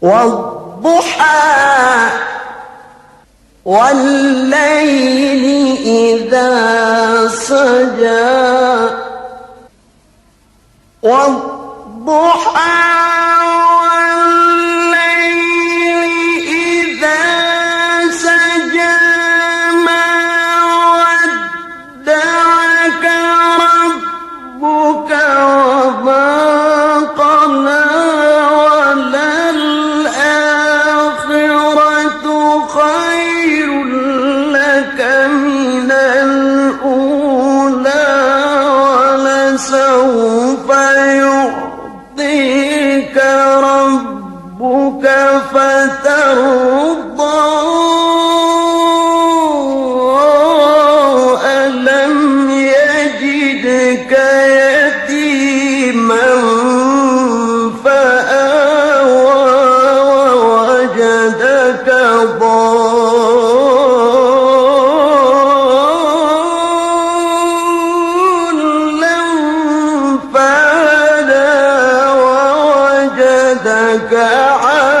والضحى والليل إذا سجى والضحى والليل إذا سجى ما ودعك ربك وما قلى وللآخرة خير لك من الأولى ولسوف يعطيك ربك فترضى ألم يجدك يتيما فآوى ووجدك ضالا فهدى ووجدك عائلا